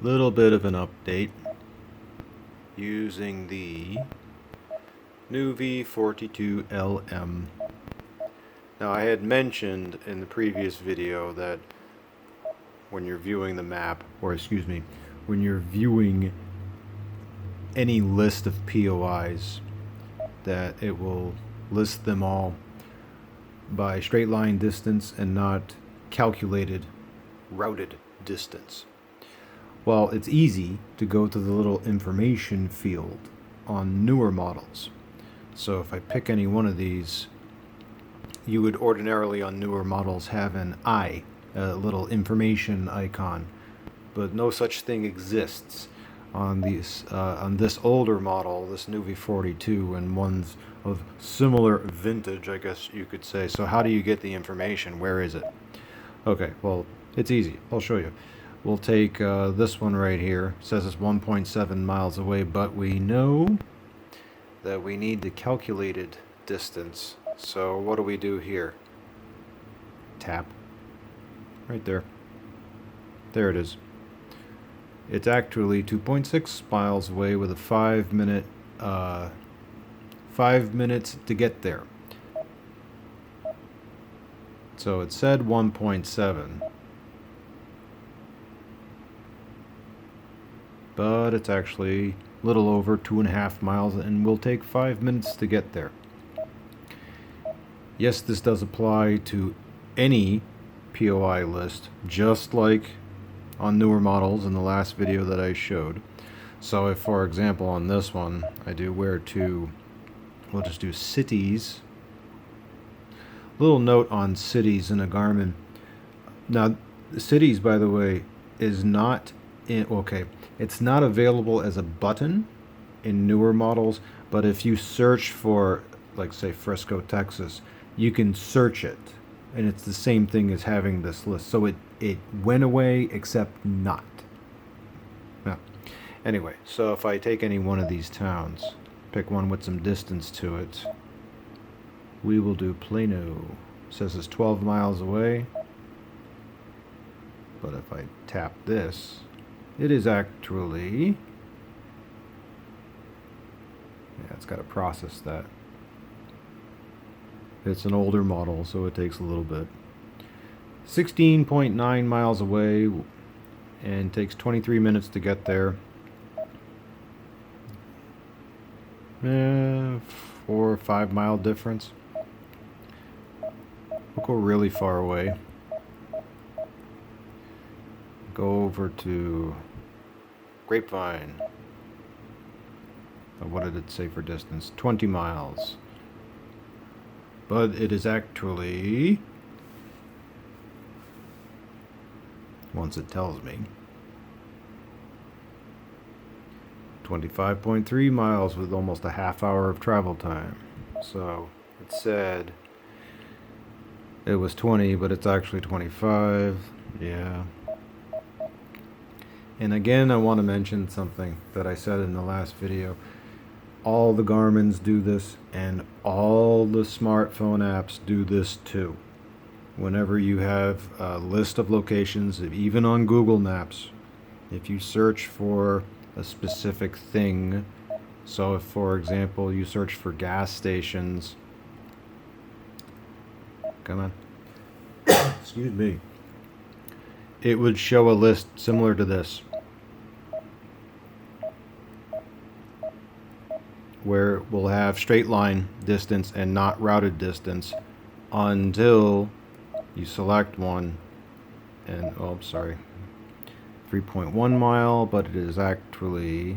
Little bit of an update using the new V42LM. Now, I had mentioned in the previous video that when you're viewing the map, or excuse me, when you're viewing any list of POIs, that it will list them all by straight line distance and not calculated routed distance. Well, it's easy to go to the little information field on newer models. So if I pick any one of these, you would ordinarily on newer models have an eye, a little information icon, but no such thing exists on these on this older model, this new V42, and ones of similar vintage, I guess you could say. So how do you get the information? Where is it? Okay, well, it's easy. I'll show you. We'll take this one right here. It says it's 1.7 miles away, but we know that we need the calculated distance. So what do we do here? Tap. Right there. There it is. It's actually 2.6 miles away with a 5 minutes to get there. So it said 1.7. But it's actually a little over 2.5 miles and will take 5 minutes to get there. Yes, this does apply to any POI list, just like on newer models in the last video that I showed. So if, for example, on this one, I do where to, we'll just do cities. Little note on cities in a Garmin. Now, cities, by the way, is not it's not available as a button in newer models, but if you search for, like, say, Frisco, Texas, you can search it, and it's the same thing as having this list. So it went away, except not. Yeah. Anyway, so if I take any one of these towns, pick one with some distance to it, we will do Plano. It says it's 12 miles away, but if I tap this, it is actually, yeah, it's got to process that. It's an older model, so it takes a little bit. 16.9 miles away and takes 23 minutes to get there. 4 or 5 mile difference. We'll go really far away. Go over to Grapevine. What did it say for distance? 20 miles. But it is actually, once it tells me, 25.3 miles with almost a half hour of travel time. So it said it was 20, but it's actually 25. Yeah. And again, I want to mention something that I said in the last video. All the Garmins do this, and all the smartphone apps do this too. Whenever you have a list of locations, even on Google Maps, if you search for a specific thing, so if, for example, you search for gas stations, come on, excuse me, it would show a list similar to this, where we'll have straight line distance and not routed distance until you select one, and, oh, I'm sorry, 3.1 mile, but it is actually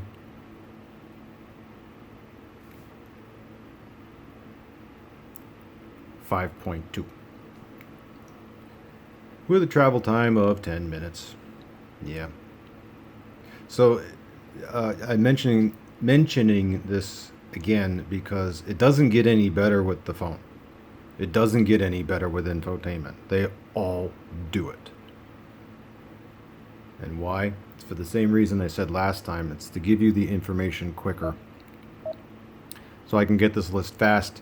5.2 with a travel time of 10 minutes. Yeah. So I'm mentioning this again because it doesn't get any better with the phone. It doesn't get any better with infotainment. They all do it. And why? It's for the same reason I said last time. It's to give you the information quicker. So I can get this list fast.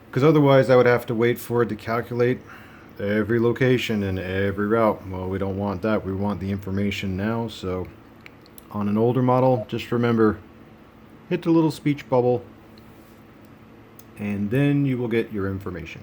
Because otherwise I would have to wait for it to calculate every location and every route. Well, we don't want that. We want the information now. So on an older model, just remember, hit the little speech bubble, and then you will get your information.